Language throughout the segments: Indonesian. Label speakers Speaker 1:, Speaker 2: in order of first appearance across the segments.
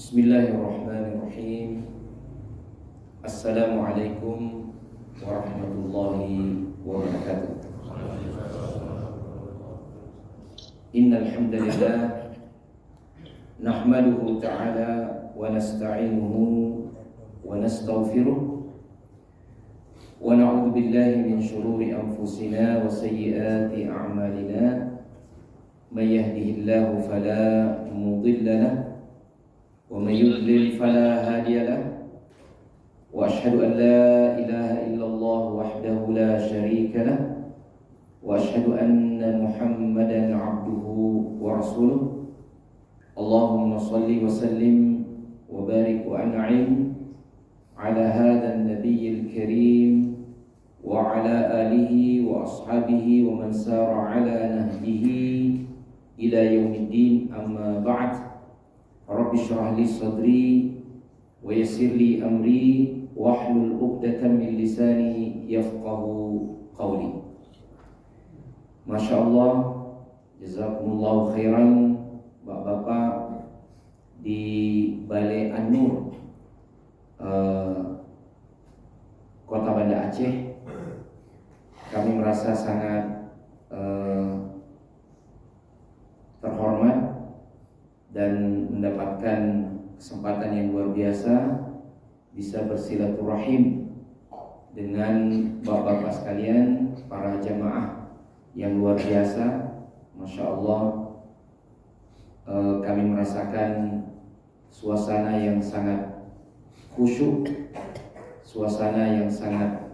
Speaker 1: Bismillahirrahmanirrahim. Assalamualaikum warahmatullahi wabarakatuh. Innal hamdalillah nahmaduhu ta'ala wa nasta'inuhu wa nastaghfiruh wa na'udzu billahi min shururi anfusina wa sayyiati a'malina. May yahdihillahu fala mudilla lahu ومن يضلل فلا هادي له وأشهد أن لا إله إلا الله وحده لا شريك له وأشهد أن محمدا عبده ورسوله اللهم صل وسلم وبارك وأنعم على هذا النبي الكريم وعلى آله وأصحابه ومن سار على نهجه إلى يوم الدين. أما بعد, Rabbi shrah li sadri wa yassir li amri wahlul 'uqdatam min lisani yafqahu qawli. Masya Allah, jazakumullahu khairan Bapak-bapak di Balai An-Nur Kota Banda Aceh. Kami merasa sangat terhormat dan mendapatkan kesempatan yang luar biasa bisa bersilaturahim dengan bapak-bapak sekalian, para jamaah yang luar biasa. Masya Allah, kami merasakan suasana yang sangat khusyuk, suasana yang sangat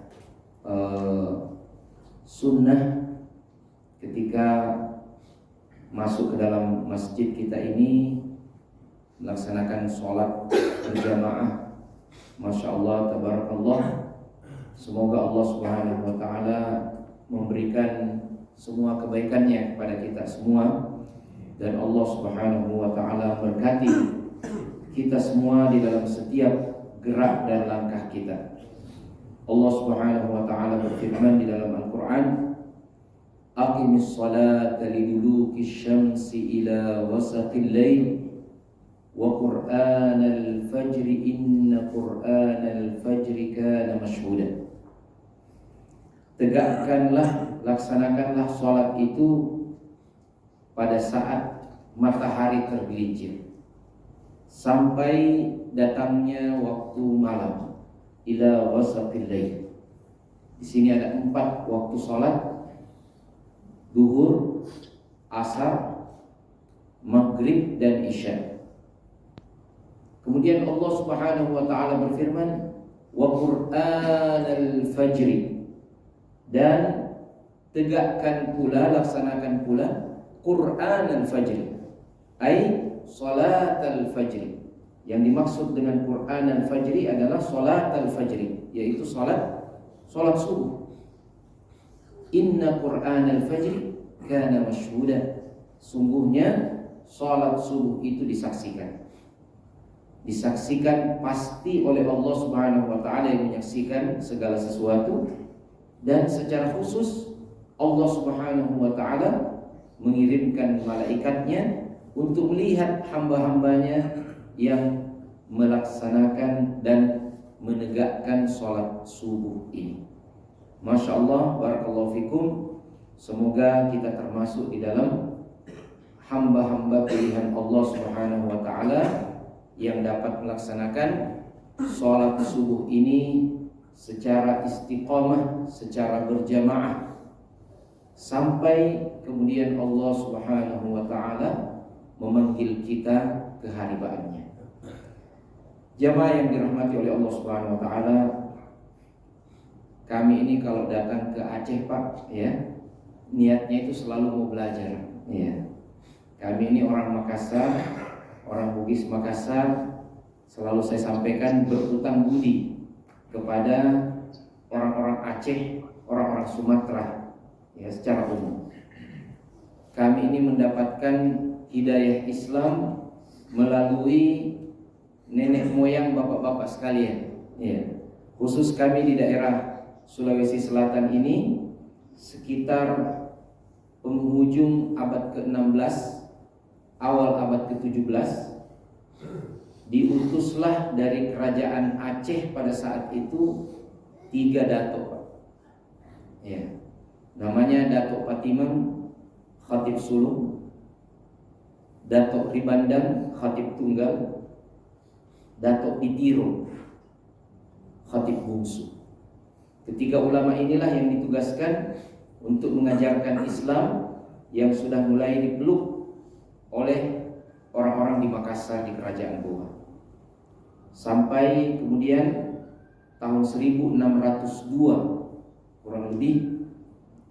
Speaker 1: sunnah ketika masuk ke dalam masjid kita ini melaksanakan sholat berjamaah. Masya Allah, tabarakallah. Semoga Allah Subhanahu wa ta'ala memberikan semua kebaikannya kepada kita semua, dan Allah Subhanahu wa ta'ala berkati kita semua di dalam setiap gerak dan langkah kita. Allah Subhanahu wa ta'ala berfirman di dalam Al-Quran, Aqimis salata liduluki syamsi ila wasatil layl wa qur'anal fajri inna qur'anal fajri kana mashhuda. Tegakkanlah, laksanakanlah salat itu pada saat matahari tergelincir sampai datangnya waktu malam, ila wasatil layl. Di sini ada 4 waktu salat: Duhur, Asar, Maghrib, dan Isya. Kemudian Allah Subhanahu wa ta'ala berfirman, wa Qur'anal fajri, dan tegakkan pula, laksanakan pula Qur'anal fajri, ai salatal fajri. Yang dimaksud dengan Qur'anal fajri adalah salatal fajri, yaitu salat subuh. Inna Qur'anal fajri kana mashhuda. Sungguhnya salat subuh itu disaksikan pasti oleh Allah Subhanahu wa ta'ala yang menyaksikan segala sesuatu, dan secara khusus Allah Subhanahu wa ta'ala mengirimkan malaikatnya untuk melihat hamba-hambanya yang melaksanakan dan menegakkan salat subuh ini. Masya Allah, barakallahu fikum. Semoga kita termasuk di dalam hamba-hamba pilihan Allah Subhanahu wa ta'ala yang dapat melaksanakan sholat subuh ini secara istiqamah, secara berjamaah, sampai kemudian Allah Subhanahu wa ta'ala memanggil kita ke haribaannya. Jamaah yang dirahmati oleh Allah Subhanahu wa ta'ala, kami ini kalau datang ke Aceh, Pak, ya, niatnya itu selalu mau belajar, ya. Kami ini orang Makassar, orang Bugis Makassar, selalu saya sampaikan berutang budi kepada orang-orang Aceh, orang-orang Sumatera, ya, secara umum. Kami ini mendapatkan hidayah Islam melalui nenek moyang bapak-bapak sekalian, ya. Khusus kami di daerah Sulawesi Selatan ini sekitar penghujung abad ke-16, awal abad ke-17, diutuslah dari kerajaan Aceh pada saat itu 3 datuk, Pak. Ya. Namanya Datuk Patimang, Khatib Sulung, Datuk Ribandang, Khatib Tunggal, Datuk Pitiro, Khatib Bungsu. Ketiga ulama inilah yang ditugaskan untuk mengajarkan Islam yang sudah mulai dipeluk oleh orang-orang di Makassar di Kerajaan Goa. Sampai kemudian tahun 1602 kurang lebih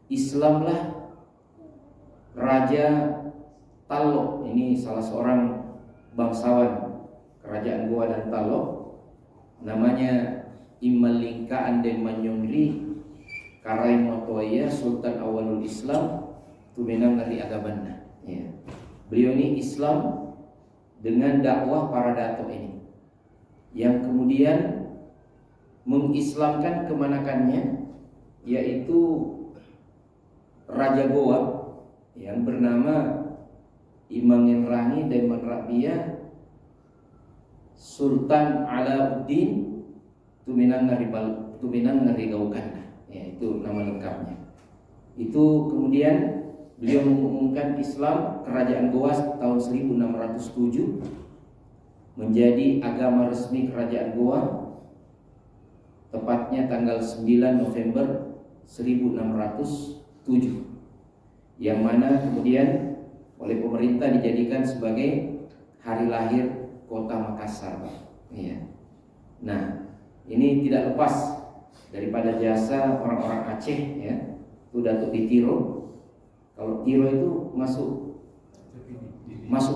Speaker 1: Islamlah Raja Talok, ini salah seorang bangsawan Kerajaan Goa dan Talok, namanya Imalingka Ande Manyongri Karai Motoya Sultan Awalul Islam Tumenang Ngari Agabanna. Ya. Beliau ini Islam dengan dakwah para datuk ini, yang kemudian mengislamkan kemanakannya, yaitu Raja Goa yang bernama Imangenrangi dan Manrabia Sultan Alauddin Tumenang Ngari Gaukana. Ya, itu nama lengkapnya. Itu kemudian beliau mengumumkan Islam Kerajaan Goa tahun 1607 menjadi agama resmi Kerajaan Goa, tepatnya tanggal 9 November 1607, yang mana kemudian oleh pemerintah dijadikan sebagai hari lahir kota Makassar, Pak. Ya. Nah, ini tidak lepas daripada jasa orang-orang Aceh, ya. Itu Datuk Pitiro. Kalau Tiro itu masuk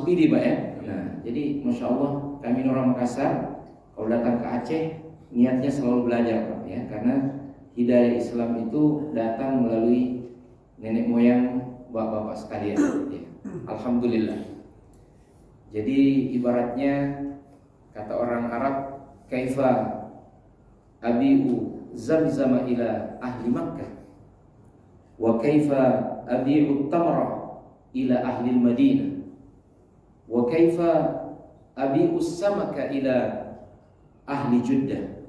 Speaker 1: Pidi, Pak, ya. Nah, jadi Masya Allah kami orang Makassar kalau datang ke Aceh niatnya selalu belajar, Pak, ya, karena hidayah Islam itu datang melalui nenek moyang bapak-bapak sekalian, ya. Alhamdulillah. Jadi ibaratnya kata orang Arab, kaifa abi'u zamzama ila ahli Makkah wa kaifa abi'u tamra ila ahli Madinah wa kaifa abi'u samaka ila ahli Jeddah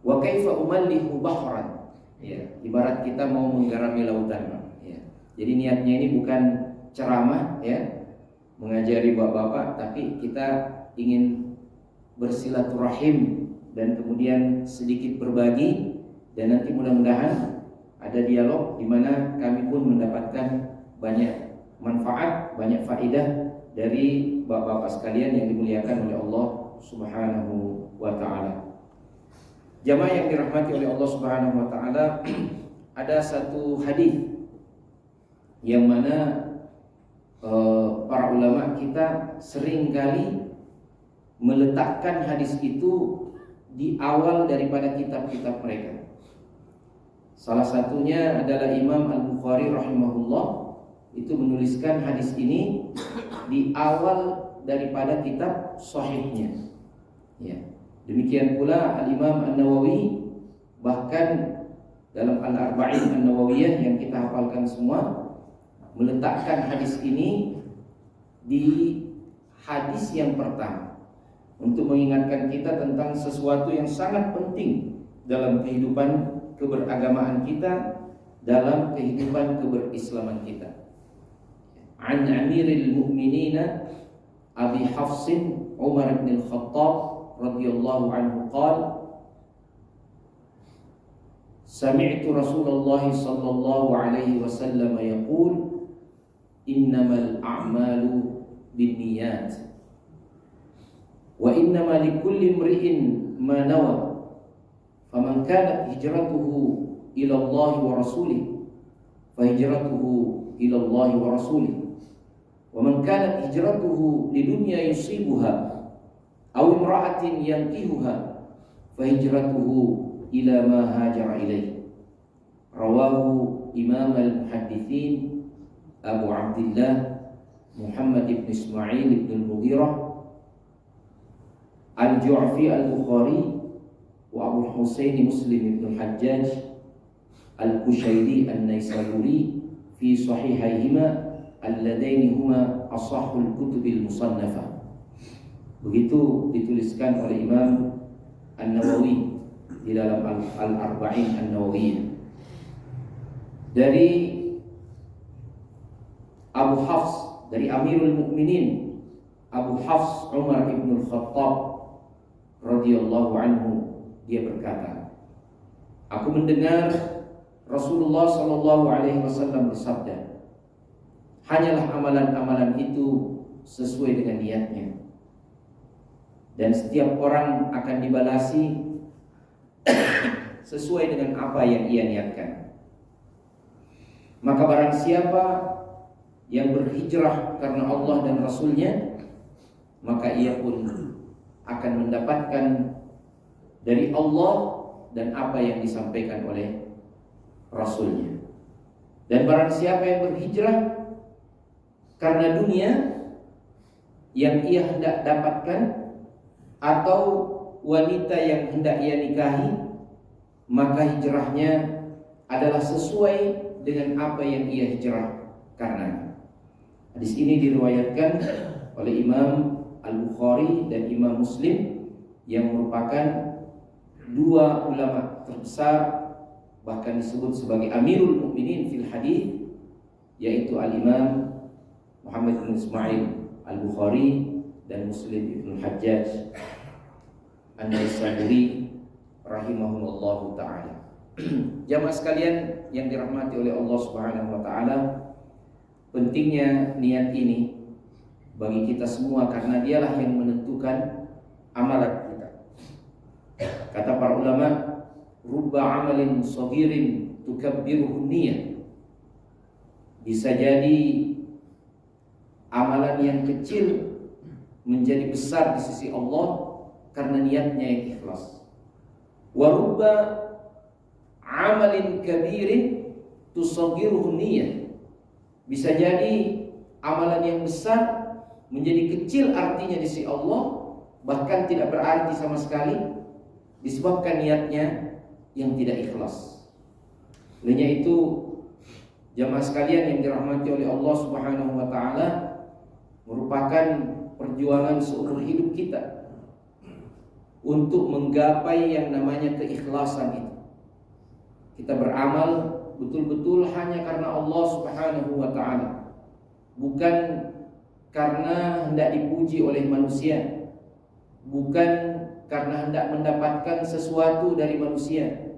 Speaker 1: wa kaifa umallihu bahran. Ya, ibarat kita mau menggarami lautan, ya. Jadi niatnya ini bukan ceramah, ya, mengajari bapak-bapak, tapi kita ingin bersilaturahim dan kemudian sedikit berbagi, dan nanti mudah-mudahan ada dialog di mana kami pun mendapatkan banyak manfaat, banyak faidah dari bapak-bapak sekalian yang dimuliakan oleh Allah Subhanahu wa taala. Jamaah yang dirahmati oleh Allah Subhanahu wa taala, ada satu hadis yang mana para ulama kita sering kali meletakkan hadis itu di awal daripada kitab-kitab mereka. Salah satunya adalah Imam Al-Bukhari rahimahullah, itu menuliskan hadis ini di awal daripada kitab sahihnya. Ya. Demikian pula Al-Imam An-Nawawi, bahkan dalam Al-Arba'in An-Nawawiyah yang kita hafalkan semua, meletakkan hadis ini di hadis yang pertama untuk mengingatkan kita tentang sesuatu yang sangat penting dalam kehidupan keberagamaan kita, dalam kehidupan keberislaman kita. An Amiril Mu'minin Abi Hafsin Umar bin Khattab radhiyallahu anhu qala sami'tu Rasulullah sallallahu alaihi wasallam yaqul innamal a'malu binniyat wa innama likulli imri'in ma nawa faman kanat hijratuhu ila Allah wa rasulih fa hijratuhu ila Allah wa rasulih wa man kanat hijratuhu lidunya yusibuha aw imra'atin yankihuha fa hijratuhu ila ma hajara ilaih. Rawahu Imam al-Muhaddithin Abu Abdullah Muhammad ibn Ismail ibn al-Mughirah al-Ju'fi al-Bukhari wa Abu Husain Muslim ibn al-Hajjaj al-Kushairi al-Naisaburi fi sahihayhima alladaini huma asahhul kutubil musannafah. Begitu dituliskan oleh Imam An-Nawawi di dalam Al-Arba'in An-Nawawiyah. Dari Abu Hafs, dari Amirul Mukminin Abu Hafs Umar ibn Khattab radhiyallahu anhu, dia berkata, aku mendengar Rasulullah sallallahu alaihi wasallam bersabda, hanyalah amalan-amalan itu sesuai dengan niatnya, dan setiap orang akan dibalasi sesuai dengan apa yang ia niatkan. Maka barang siapa yang berhijrah karena Allah dan Rasulnya, maka ia pun akan mendapatkan dari Allah dan apa yang disampaikan oleh Rasulnya. Dan barang siapa yang berhijrah karena dunia yang ia hendak dapatkan atau wanita yang hendak ia nikahi, maka hijrahnya adalah sesuai dengan apa yang ia hijrah karena. Hadis ini diriwayatkan oleh Imam Al-Bukhari dan Imam Muslim yang merupakan dua ulama terbesar, bahkan disebut sebagai Amirul Mukminin fil hadis, yaitu Al-Imam Muhammad bin Ismail Al-Bukhari dan Muslim ibn Hajjaj An-Naisaburi rahimahumullahu ta'ala. Jamaah sekalian yang dirahmati oleh Allah Subhanahu wa ta'ala, pentingnya niat ini bagi kita semua karena dialah yang menentukan amalan kita. Kata para ulama, rubba amalin saghirin tukabbiruhu niyah. Bisa jadi amalan yang kecil menjadi besar di sisi Allah karena niatnya yang ikhlas. Wa rubba amalin kabirin tusaghiruhu niyah. Bisa jadi amalan yang besar menjadi kecil artinya di sisi Allah, bahkan tidak berarti sama sekali disebabkan niatnya yang tidak ikhlas. Olehnya itu, jamaah sekalian yang dirahmati oleh Allah Subhanahu wa ta'ala, merupakan perjuangan seumur hidup kita untuk menggapai yang namanya keikhlasan itu. Kita beramal betul-betul hanya karena Allah Subhanahu wa ta'ala, bukan karena hendak dipuji oleh manusia, bukan karena hendak mendapatkan sesuatu dari manusia,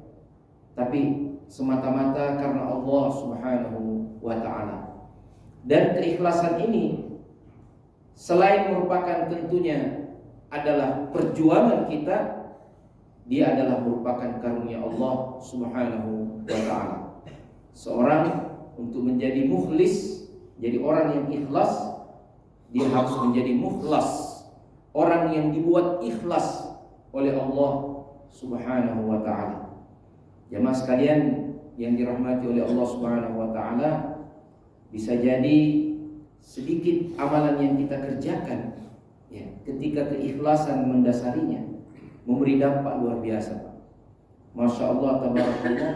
Speaker 1: tapi semata-mata karena Allah Subhanahu wa ta'ala. Dan keikhlasan ini selain merupakan tentunya adalah perjuangan kita, dia adalah merupakan karunia Allah Subhanahu wa ta'ala. Seorang untuk menjadi mukhlis, jadi orang yang ikhlas, dia harus menjadi mukhlas, orang yang dibuat ikhlas oleh Allah Subhanahu wa ta'ala. Jamaah sekalian yang dirahmati oleh Allah Subhanahu wa ta'ala, bisa jadi sedikit amalan yang kita kerjakan, ya, ketika keikhlasan mendasarinya, memberi dampak luar biasa, Pak. Masya Allah, tabarakallah.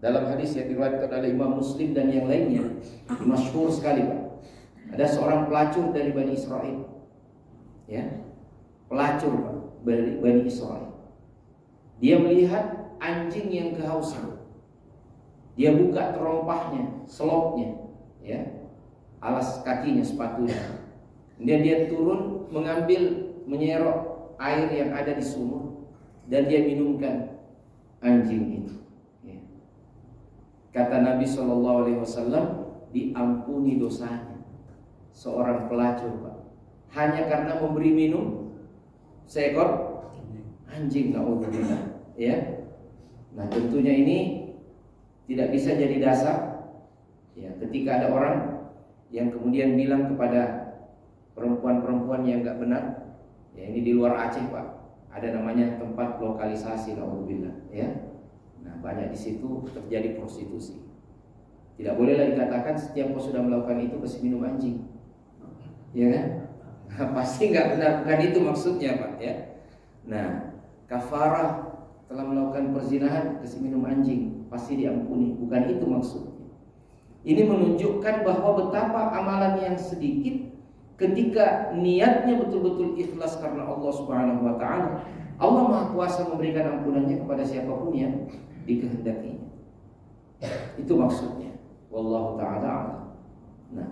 Speaker 1: Dalam hadis yang diriwayatkan oleh Imam Muslim dan yang lainnya, masyhur sekali, Pak. Ada seorang pelacur dari Bani Israel, ya, pelacur, Pak, dari Bani Israel. Dia melihat anjing yang kehausan. Dia buka terompahnya, selopnya, ya, alas kakinya, sepatunya. Kemudian dia turun mengambil, menyerok air yang ada di sumur dan dia minumkan anjing itu. Ya. Kata Nabi SAW, diampuni dosanya seorang pelacur, Pak, hanya karena memberi minum seekor anjing. Naudzubillah, ya. Nah, tentunya ini tidak bisa jadi dasar, ya, ketika ada orang yang kemudian bilang kepada perempuan-perempuan yang enggak benar, ya, ini di luar Aceh, Pak, ada namanya tempat lokalisasi, naudzubillah, ya. Nah, banyak di situ terjadi prostitusi. Tidak bolehlah dikatakan setiap kau sudah melakukan itu pasti minum anjing, ya kan? Nah, pasti nggak benar, bukan itu maksudnya, Pak, ya. Nah, kafarah telah melakukan perzinahan kasih minum anjing pasti diampuni, bukan itu maksudnya. Ini menunjukkan bahwa betapa amalan yang sedikit ketika niatnya betul-betul ikhlas karena Allah Subhanahu wa taala, Allah Maha Kuasa memberikan ampunannya kepada siapapun yang dikehendakinya. Itu maksudnya. Wallahu taala a'lam. Nah,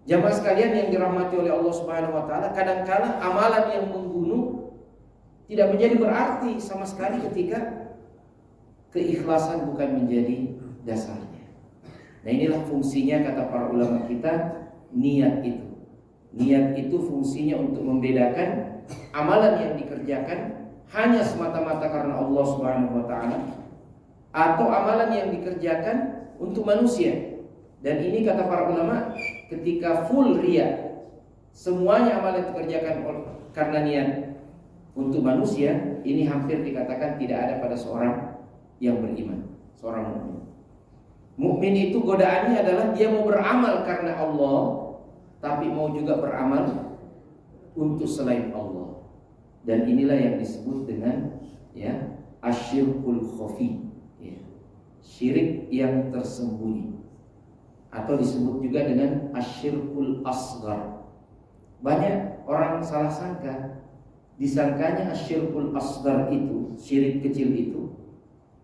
Speaker 1: jamaah sekalian yang dirahmati oleh Allah Subhanahu wa taala, kadang-kala amalan yang membunuh tidak menjadi berarti sama sekali ketika keikhlasan bukan menjadi dasarnya. Nah, inilah fungsinya kata para ulama kita, niat itu. Niat itu fungsinya untuk membedakan amalan yang dikerjakan hanya semata-mata karena Allah Subhanahu wa taala atau amalan yang dikerjakan untuk manusia. Dan ini kata para ulama, ketika full riya, semuanya amalan dikerjakan karena niat untuk manusia, ini hampir dikatakan tidak ada pada seorang yang beriman, seorang mukmin. Mukmin itu godaannya adalah dia mau beramal karena Allah, tapi mau juga beramal untuk selain Allah. Dan inilah yang disebut dengan asyirkul khafi, syirik yang tersembunyi, atau disebut juga dengan asyirkul asghar. Banyak orang salah sangka, disangkanya asyirkul asghar itu, syirik kecil itu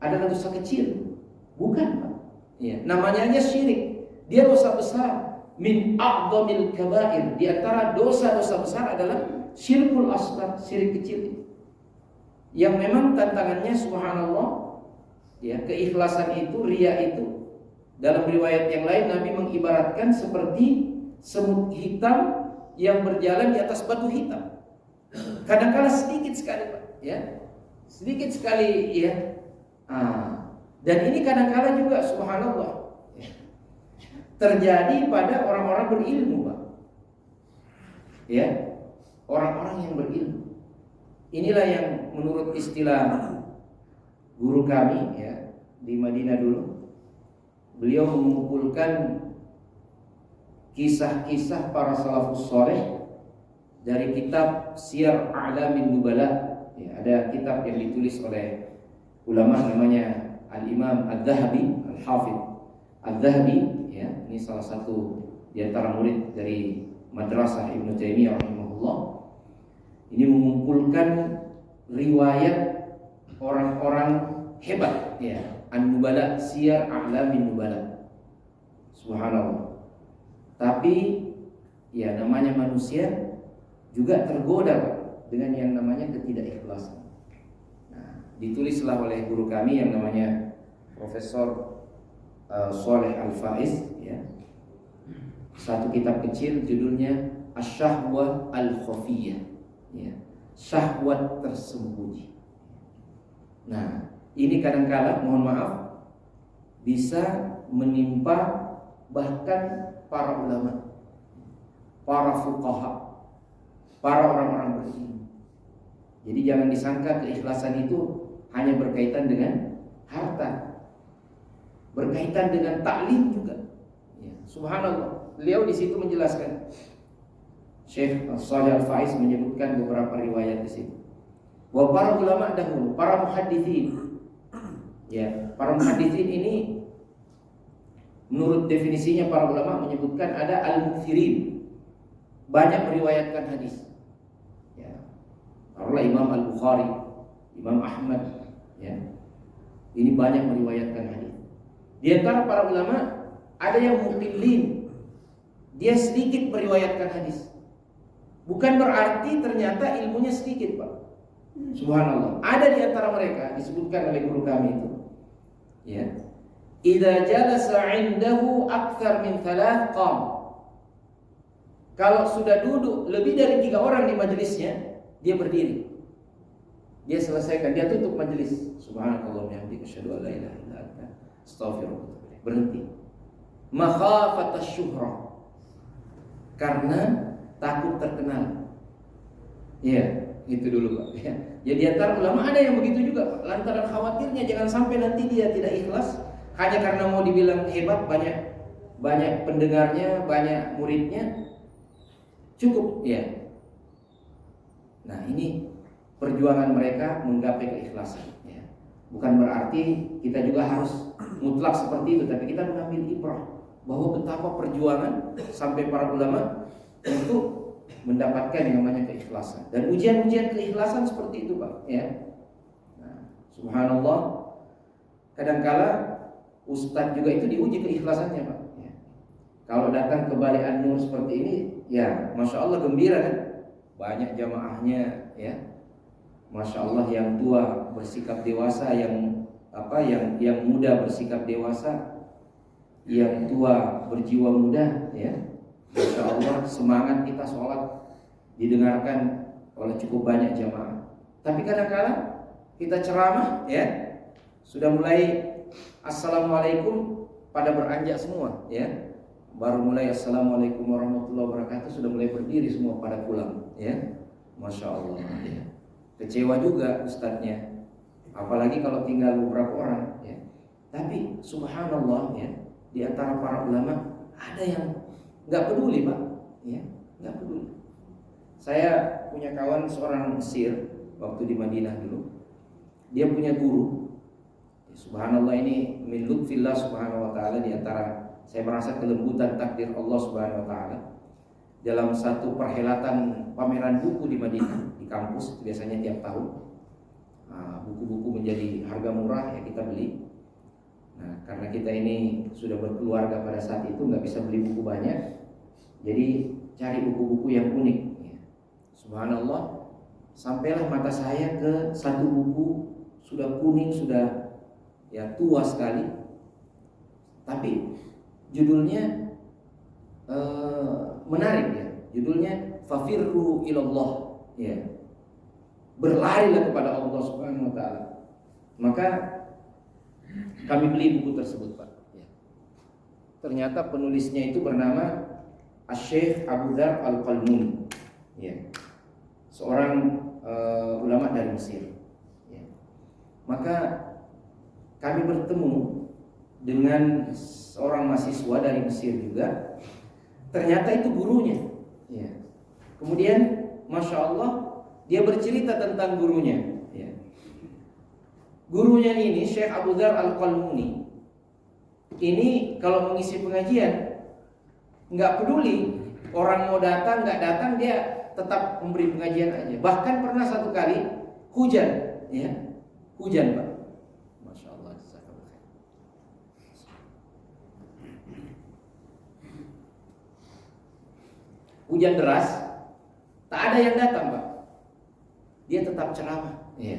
Speaker 1: adalah dosa kecil. Bukan, Pak. Namanya aja syirik. Dia dosa besar. Min a'dhamil kabair. Di antara dosa-dosa besar adalah syirkul asghar, syirik kecil. Yang memang tantangannya subhanallah, keikhlasan itu, riya itu, dalam riwayat yang lain Nabi mengibaratkan seperti semut hitam yang berjalan di atas batu hitam. Kadang-kala sedikit sekali, Pak, sedikit sekali, dan ini kadang-kala juga subhanallah terjadi pada orang-orang berilmu, Pak. Orang-orang yang berilmu. Inilah yang menurut istilah guru kami di Madinah dulu, beliau mengumpulkan kisah-kisah para salafus saleh dari kitab Syiar A'lamin Nubala. Ada kitab yang ditulis oleh ulama namanya Al-Imam Al-Dhahabi, Al-Hafidh Al-Dhahabi, ini salah satu di antara murid dari Madrasah Ibnu Taimiyah rahimahullah. Ini mengumpulkan riwayat orang-orang hebat, An-Nubala, Syiar A'lamin Nubala. Subhanallah. Tapi namanya manusia juga tergoda dengan yang namanya ketidakikhlasan. Nah, ditulislah oleh guru kami yang namanya Profesor Shalih Al-Faiz, satu kitab kecil judulnya Asy-Syahwah Al-Khafiyah, syahwat tersembunyi. Nah, ini kadang-kala mohon maaf bisa menimpa bahkan para ulama, para fuqaha, para orang-orang berilmu. Jadi jangan disangka keikhlasan itu hanya berkaitan dengan harta, berkaitan dengan taklim juga. Subhanallah. Beliau di situ menjelaskan, Syekh Shalih Al-Faiz menyebutkan beberapa riwayat di situ. Bahwa para ulama dahulu, para muhaditsin, para muhaditsin ini menurut definisinya para ulama menyebutkan ada al-mukthirin, banyak meriwayatkan hadis. Taruhlah Imam Al-Bukhari, Imam Ahmad, ini banyak meriwayatkan hadis. Di antara para ulama ada yang muqillin, dia sedikit meriwayatkan hadis. Bukan berarti ternyata ilmunya sedikit, Pak. Subhanallah. Ada di antara mereka disebutkan oleh guru kami itu, idza jalasa 'indahu akthar min 3 qam. Kalau sudah duduk lebih dari 3 orang di majelisnya, dia berdiri. Dia selesaikan, dia tutup majelis. Subhanallah, bihamdika asyhadu an la ilaha illa anta astaghfiruka. Berhenti. Makhafat asy-syuhrah. Karena takut terkenal. Itu dulu, Pak. Jadi antara ulama ada yang begitu juga, Pak. Lantaran khawatirnya jangan sampai nanti dia tidak ikhlas hanya karena mau dibilang hebat, banyak pendengarnya, banyak muridnya. Cukup, Nah, ini perjuangan mereka menggapai keikhlasan, Bukan berarti kita juga harus mutlak seperti itu, tapi kita mengambil ibrah bahwa betapa perjuangan sampai para ulama untuk mendapatkan yang namanya keikhlasan. Dan ujian-ujian keikhlasan seperti itu, Pak, ya. Nah, subhanallah, kadangkala ustadz juga itu diuji keikhlasannya, Pak, ya. Kalau datang ke Balai An-Nur seperti ini, ya masya Allah gembira kan, banyak jamaahnya, ya, masya Allah, yang tua bersikap dewasa, yang muda bersikap dewasa, yang tua berjiwa muda, ya, masya Allah, semangat kita sholat didengarkan oleh cukup banyak jamaah. Tapi kadang-kadang kita ceramah, ya, sudah mulai assalamualaikum pada beranjak semua, ya. Baru mulai assalamualaikum warahmatullahi wabarakatuh sudah mulai berdiri semua pada pulang, ya. Masya Allah, ya. Kecewa juga ustadznya, apalagi kalau tinggal beberapa orang, ya. Tapi subhanallah, ya, di antara para ulama ada yang nggak peduli, Pak, ya, nggak peduli. Saya punya kawan seorang Mesir waktu di Madinah dulu, dia punya guru. Subhanallah, ini min lutfillah subhanahu wa ta'ala, di antara saya merasa kelembutan takdir Allah subhanahu wa ta'ala. Dalam satu perhelatan pameran buku di Madinah, di kampus, biasanya tiap tahun, buku-buku menjadi harga murah, ya, kita beli. Nah, karena kita ini sudah berkeluarga pada saat itu, nggak bisa beli buku banyak, jadi cari buku-buku yang unik, ya. Subhanallah, sampailah mata saya ke satu buku, sudah kuning, sudah, ya, tua sekali, tapi judulnya menarik, ya. Judulnya Fafirru ilallah, ya, berlarilah kepada Allah subhanahu wa ta'ala. Maka kami beli buku tersebut, Pak, ya. Ternyata penulisnya itu bernama Asy-Syaikh Abu Dzar Al-Qalmuni, ya, seorang ulama dari Mesir, ya. Maka kami bertemu dengan seorang mahasiswa dari Mesir juga. Ternyata itu gurunya, ya. Kemudian masya Allah, dia bercerita tentang gurunya, ya. Gurunya ini Syekh Abu Dzar Al-Qalmuni ini kalau mengisi pengajian nggak peduli orang mau datang nggak datang, dia tetap memberi pengajian aja. Bahkan pernah satu kali hujan, ya, hujan, Pak. Masya Allah, hujan deras, tak ada yang datang, Pak. Dia tetap ceramah, ya.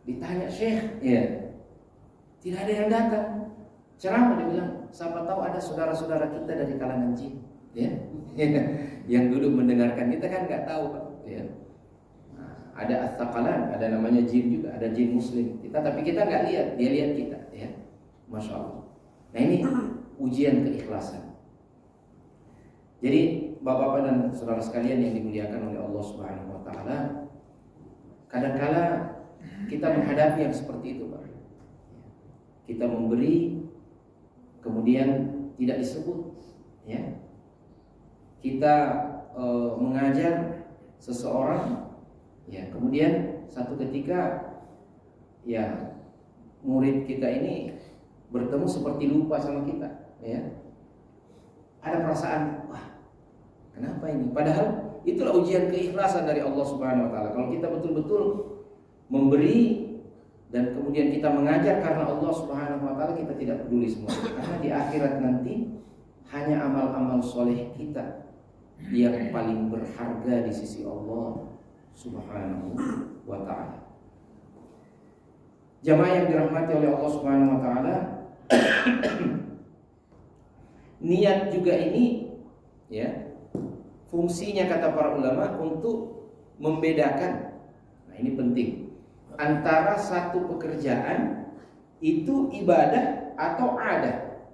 Speaker 1: Ditanya Syekh, ya, tidak ada yang datang. Ceramah, dia bilang, siapa tahu ada saudara-saudara kita dari kalangan jin, ya, yang duduk mendengarkan kita, kan nggak tahu, Pak, ya. Nah, ada as-saqalan, ada namanya jin juga, ada jin muslim kita, tapi kita nggak lihat, dia lihat kita, ya. Masya Allah. Nah, ini ujian keikhlasan. Jadi Bapak-bapak dan saudara sekalian yang dimuliakan oleh Allah Subhanahu wa taala, kadangkala kita menghadapi yang seperti itu, Pak. Kita memberi kemudian tidak disebut, ya. Kita mengajar seseorang, ya, kemudian satu ketika, ya, murid kita ini bertemu seperti lupa sama kita, ya. Ada perasaan, wah, kenapa ini? Padahal itulah ujian keikhlasan dari Allah Subhanahu wa taala. Kalau kita betul-betul memberi dan kemudian kita mengajar karena Allah Subhanahu wa taala, kita tidak peduli semua. Karena di akhirat nanti hanya amal-amal soleh kita yang paling berharga di sisi Allah Subhanahu wa taala. Jamaah yang dirahmati oleh Allah Subhanahu wa taala, niat juga ini, ya, fungsinya kata para ulama untuk membedakan. Nah, ini penting, antara satu pekerjaan itu ibadah atau adah,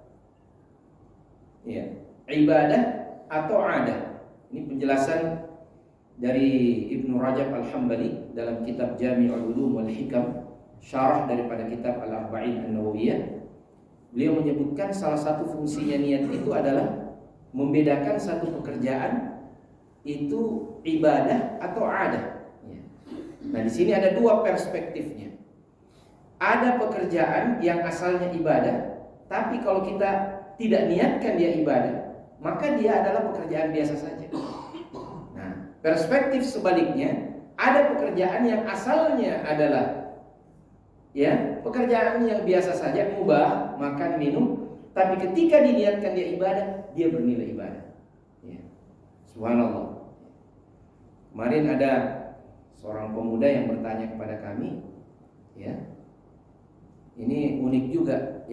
Speaker 1: ya, ibadah atau adah. Ini penjelasan dari Ibnu Rajab Al-Hambali dalam kitab Jami'ul Ulum wal Hikam, syarah daripada kitab Al-Arba'in An-Nawawiyah. Beliau menyebutkan salah satu fungsinya niat itu adalah membedakan satu pekerjaan itu ibadah atau adah. Nah, di sini ada dua perspektifnya. Ada pekerjaan yang asalnya ibadah, tapi kalau kita tidak niatkan dia ibadah, maka dia adalah pekerjaan biasa saja. Nah, perspektif sebaliknya, ada pekerjaan yang asalnya adalah pekerjaan yang biasa saja, mubah, makan, minum, tapi ketika diniatkan dia ibadah, dia bernilai ibadah. Ya. Subhanallah. Kemarin ada seorang pemuda yang bertanya kepada kami, ini unik juga,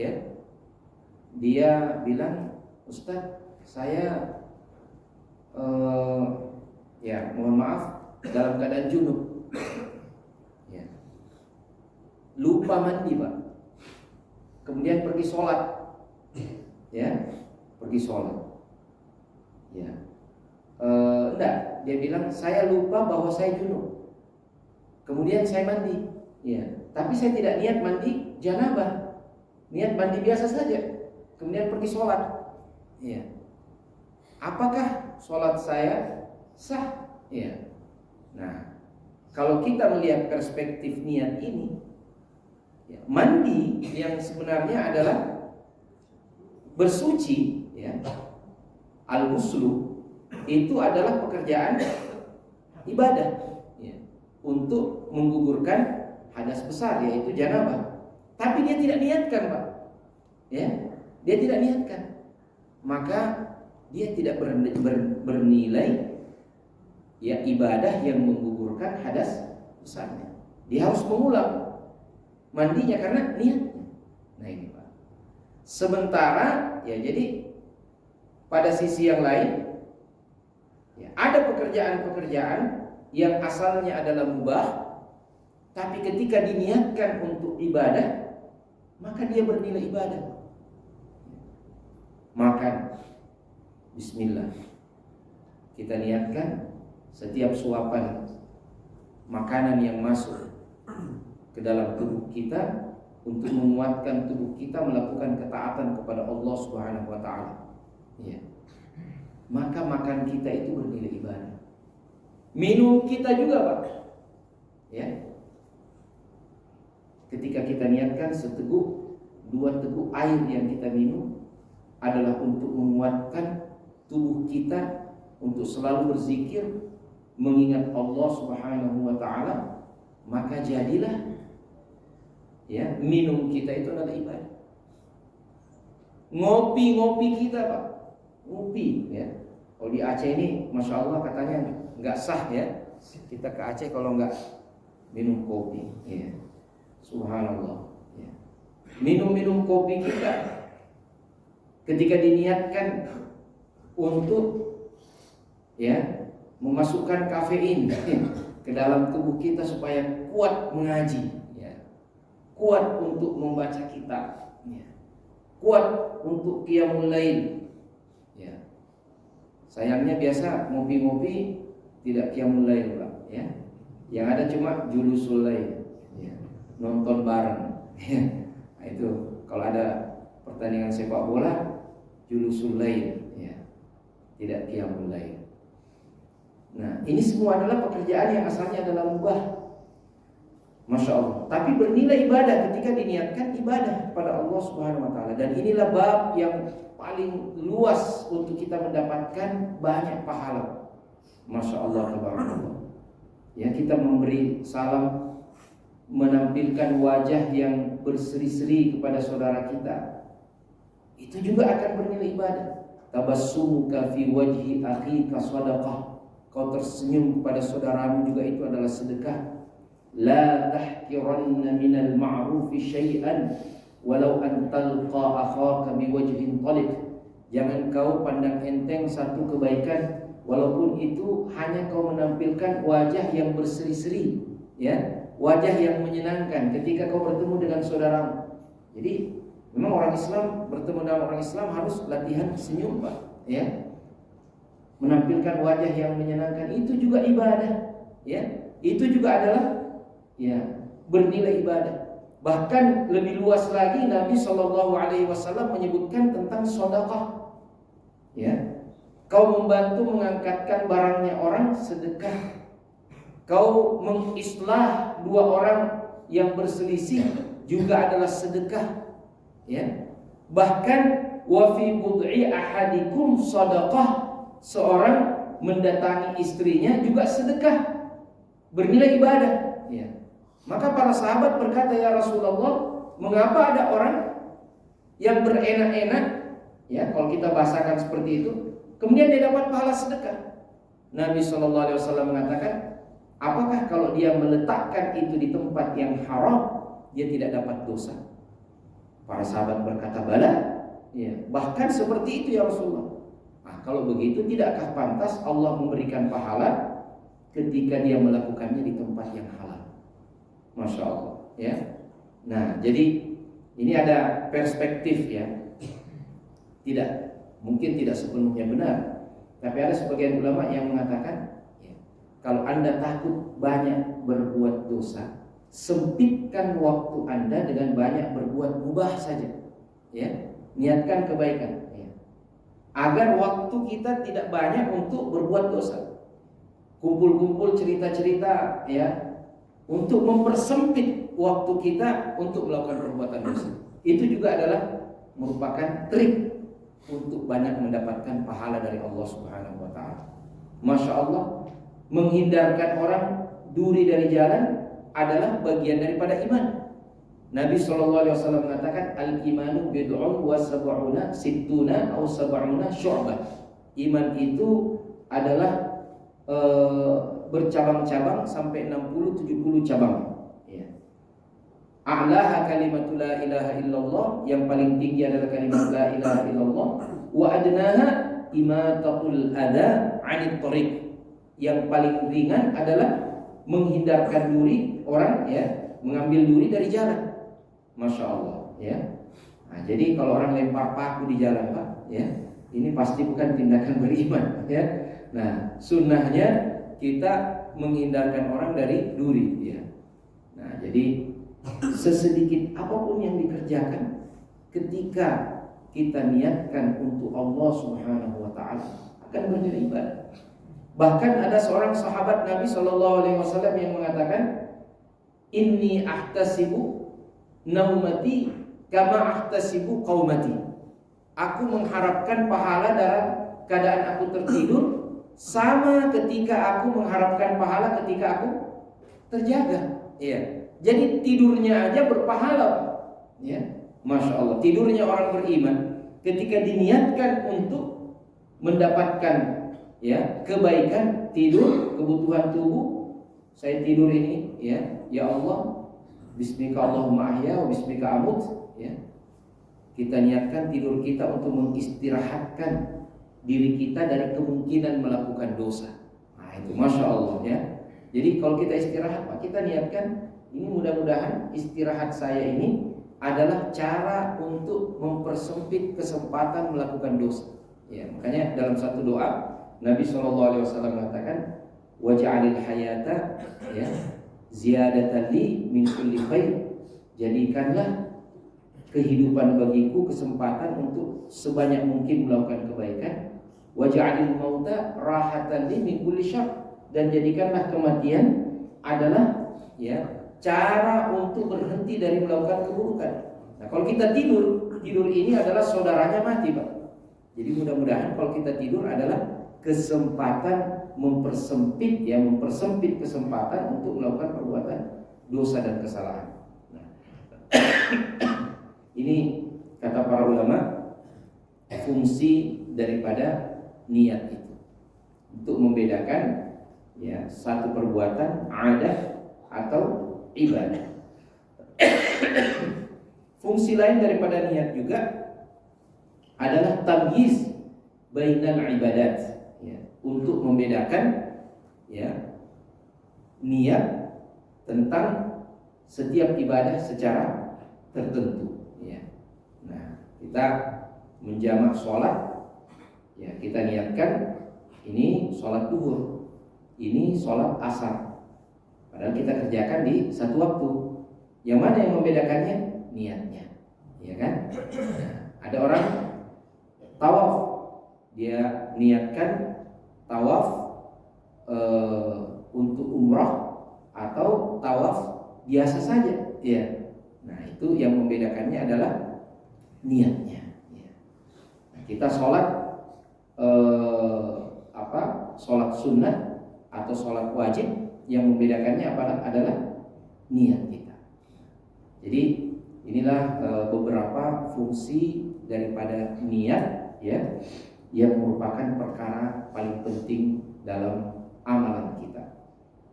Speaker 1: Dia bilang, Ustaz, saya mohon maaf, dalam keadaan junub, lupa mandi, Pak. Kemudian pergi sholat, pergi sholat. Enggak, dia bilang saya lupa bahwa saya junub. Kemudian saya mandi, tapi saya tidak niat mandi janabah, niat mandi biasa saja. Kemudian pergi sholat, apakah sholat saya sah? Nah, kalau kita melihat perspektif niat ini, mandi yang sebenarnya adalah bersuci, al-ghuslu, itu adalah pekerjaan ibadah, untuk menggugurkan hadas besar, yaitu janabah. Tapi dia tidak niatkan, Pak. Dia tidak niatkan, maka dia tidak bernilai ibadah yang menggugurkan hadas besarnya. Dia harus mengulang mandinya karena niatnya. Nah ini, Pak. Sementara jadi pada sisi yang lain, ada pekerjaan-pekerjaan yang asalnya adalah mubah, tapi ketika diniatkan untuk ibadah, maka dia bernilai ibadah. Makan, bismillah, kita niatkan setiap suapan makanan yang masuk ke dalam tubuh kita untuk menguatkan tubuh kita melakukan ketaatan kepada Allah Subhanahu wa taala. Maka makan kita itu bernilai ibadah. Minum kita juga, Pak. Ketika kita niatkan seteguk, 2 teguk air yang kita minum adalah untuk menguatkan tubuh kita untuk selalu berzikir, mengingat Allah Subhanahu wa taala, maka jadilah minum kita itu adalah ibadah. Ngopi kita, Pak. Ngopi, Kalau di Aceh ini, masya Allah katanya nggak sah, kita ke Aceh kalau nggak minum kopi, Subhanallah. Minum kopi kita ketika diniatkan untuk memasukkan kafein ke dalam tubuh kita supaya kuat mengaji, kuat untuk membaca kitab, kuat untuk qiyamul lail. Sayangnya biasa ngopi-ngopi tidak qiyamul lail, Pak. Yang ada cuma julusul lail, nonton bareng. Nah, itu kalau ada pertandingan sepak bola, julusul lail, tidak qiyamul lail. Nah, ini semua adalah pekerjaan yang asalnya adalah mubah, masya Allah, tapi bernilai ibadah ketika diniatkan ibadah pada Allah Subhanahu wa taala. Dan inilah bab yang paling luas untuk kita mendapatkan banyak pahala, masya Allah, tabarakallah. Kita memberi salam, menampilkan wajah yang berseri-seri kepada saudara kita, itu juga akan bernilai ibadah. Tabassumuka fi wajhi akhika shadaqah. Kau tersenyum kepada saudaramu juga itu adalah sedekah. La tahqiranna minal ma'rufi syai'an walau an talqa akhaka biwajhin taliq. Jangan kau pandang enteng satu kebaikan walaupun itu hanya kau menampilkan wajah yang berseri-seri, wajah yang menyenangkan ketika kau bertemu dengan saudaramu. Jadi memang orang Islam bertemu dengan orang Islam harus latihan senyum, Pak, menampilkan wajah yang menyenangkan, itu juga ibadah, itu juga adalah bernilai ibadah. Bahkan lebih luas lagi Nabi SAW menyebutkan tentang sedekah. Kau membantu mengangkatkan barangnya orang, sedekah. Kau mengislah 2 orang yang berselisih, juga adalah sedekah. Bahkan wa fi bud'i ahadikum shadaqah. Seorang mendatangi istrinya juga sedekah, bernilai ibadah. Ya. Maka para sahabat berkata, ya Rasulullah, mengapa ada orang yang berenak-enak, ya kalau kita bahasakan seperti itu, kemudian dia dapat pahala sedekah? Nabi SAW mengatakan, apakah kalau dia meletakkan itu di tempat yang haram, dia tidak dapat dosa? Para sahabat berkata, bala, ya, bahkan seperti itu ya Rasulullah. Nah, kalau begitu tidakkah pantas Allah memberikan pahala ketika dia melakukannya di tempat yang halal? Masya Allah, ya. Nah, jadi ini ada perspektif, ya. Mungkin tidak sepenuhnya benar, tapi ada sebagian ulama yang mengatakan, ya, kalau Anda takut banyak berbuat dosa, sempitkan waktu Anda dengan banyak berbuat mubah saja, ya. Niatkan kebaikan, ya. Agar waktu kita tidak banyak untuk berbuat dosa. Kumpul-kumpul cerita-cerita, ya, untuk mempersempit waktu kita untuk melakukan perbuatan dosa. Itu juga adalah merupakan trik untuk banyak mendapatkan pahala dari Allah Subhanahu wa taala. Masya Allah, menghindarkan orang duri dari jalan adalah bagian daripada iman. Nabi SAW mengatakan, al-imanu bid'un wa sab'una sittuna aw sab'una syu'bah. Iman itu adalah bercabang-cabang sampai 60-70 cabang, ya. A'laha kalimatu la ilaha illallah, yang paling tinggi adalah kalimat la ilaha illallah. Wa adnaha imatatul adha 'anit thariq, yang paling ringan adalah menghindarkan duri orang, ya, mengambil duri dari jalan. Masya Allah, ya. Nah, jadi kalau orang lempar paku di jalan, Pak, ya, ini pasti bukan tindakan beriman, ya. Nah, sunnahnya kita menghindarkan orang dari duri, ya. Nah, jadi sesedikit apapun yang dikerjakan, ketika kita niatkan untuk Allah Subhanahu wa taala, akan bernilai ibadah. Bahkan ada seorang sahabat Nabi SAW yang mengatakan, inni ahtasibu naumati kama ahtasibu qaumati. Aku mengharapkan pahala dalam keadaan aku tertidur, sama ketika aku mengharapkan pahala ketika aku terjaga. Iya. Jadi tidurnya aja berpahala, ya. Masya Allah. Tidurnya orang beriman ketika diniatkan untuk mendapatkan, ya, kebaikan tidur, kebutuhan tubuh. Saya tidur ini, ya Allah, bismika Allahumma ahya wa bismika amut, ya. Kita niatkan tidur kita untuk mengistirahatkan diri kita dari kemungkinan melakukan dosa. Nah, itu Masya Allah, ya. Jadi kalau kita istirahat, Pak, kita niatkan ini, mudah-mudahan istirahat saya ini adalah cara untuk mempersempit kesempatan melakukan dosa, ya. Makanya dalam satu doa Nabi SAW mengatakan, waj'alil hayata, ya, ziyadatan li min kulli khair. Jadikanlah kehidupan bagiku kesempatan untuk sebanyak mungkin melakukan kebaikan. Waj'alil mauta rahatan li min kulli syarr. Dan jadikanlah kematian adalah, ya, cara untuk berhenti dari melakukan keburukan. Nah, kalau kita tidur ini adalah saudaranya mati, Pak. Jadi mudah-mudahan kalau kita tidur adalah kesempatan mempersempit kesempatan untuk melakukan perbuatan dosa dan kesalahan. Nah, ini kata para ulama, fungsi daripada niat itu untuk membedakan, ya, satu perbuatan adah atau ibadah. Fungsi lain daripada niat juga adalah tamyiz bainal ibadat, ya, untuk membedakan, ya, niat tentang setiap ibadah secara tertentu, ya. Nah, kita menjamak sholat, ya, kita niatkan ini sholat duhur, ini sholat asar, padahal kita kerjakan di satu waktu. Yang mana yang membedakannya? Niatnya, ya kan? Nah, ada orang tawaf, dia niatkan tawaf untuk umrah atau tawaf biasa saja, ya. Nah, itu yang membedakannya adalah niatnya, ya. Kita sholat sholat sunnah atau sholat wajib, yang membedakannya adalah niat kita. Jadi inilah beberapa fungsi daripada niat, ya, yang merupakan perkara paling penting dalam amalan kita.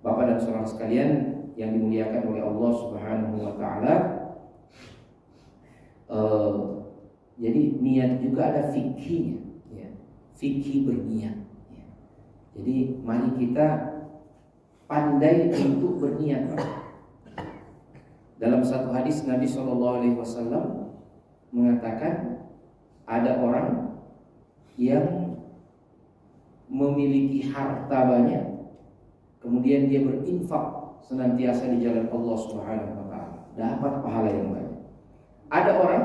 Speaker 1: Bapak dan saudara sekalian yang dimuliakan oleh Allah Subhanahu wa taala, jadi niat juga ada fikihnya, ya. Fikih berniat, ya. Jadi mari kita pandai untuk berniat. Dalam satu hadis Nabi SAW mengatakan ada orang yang memiliki harta banyak, kemudian dia berinfak senantiasa di jalan Allah Subhanahu wa taala, dapat pahala yang banyak. Ada orang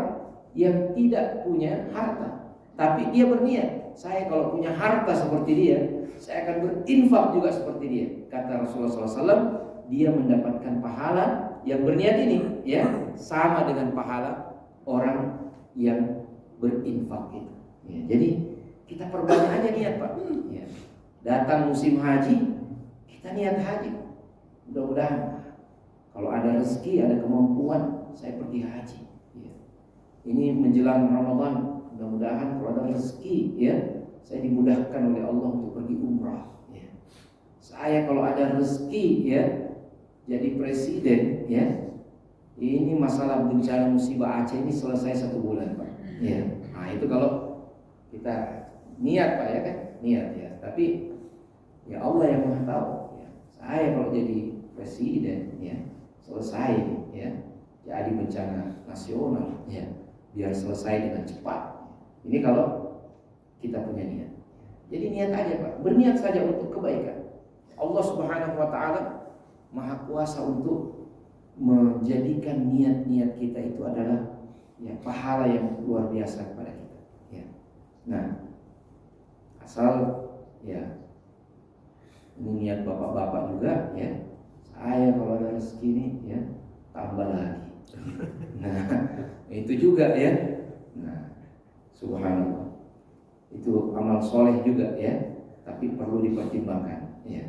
Speaker 1: yang tidak punya harta, tapi dia berniat, saya kalau punya harta seperti dia, saya akan berinfak juga seperti dia. Kata Rasulullah SAW, dia mendapatkan pahala yang berniat ini, ya, sama dengan pahala orang yang berinfak itu. Ya, jadi kita perbanyak aja niat, Pak. Ya. Datang musim haji, kita niat haji. Mudah-mudahan kalau ada rezeki, ada kemampuan, saya pergi haji. Ya. Ini menjelang Ramadan, mudah-mudahan kalau ada rezeki, ya, saya dimudahkan oleh Allah untuk pergi umrah. Ya. Saya kalau ada rezeki, ya, jadi presiden, ya, ini masalah bencana musibah Aceh ini selesai 1 bulan, Pak. Ya. Nah itu kalau kita niat, Pak, ya kan, niat, ya. Tapi ya Allah yang maha tahu. Ya. Saya kalau jadi presiden, ya, selesai, ya, jadi bencana nasional, ya, biar selesai dengan cepat. Ini kalau kita punya niat. Jadi niat aja, Pak. Berniat saja untuk kebaikan. Allah Subhanahu wa taala Maha kuasa untuk menjadikan niat-niat kita itu adalah, ya, pahala yang luar biasa kepada kita. Ya. Nah, asal, ya, ini niat bapak-bapak juga, ya, saya kalau ada rezeki ini, ya, tambah lagi. Nah, itu juga, ya. Nah, subhanallah, itu amal soleh juga, ya, tapi perlu dipertimbangkan, ya.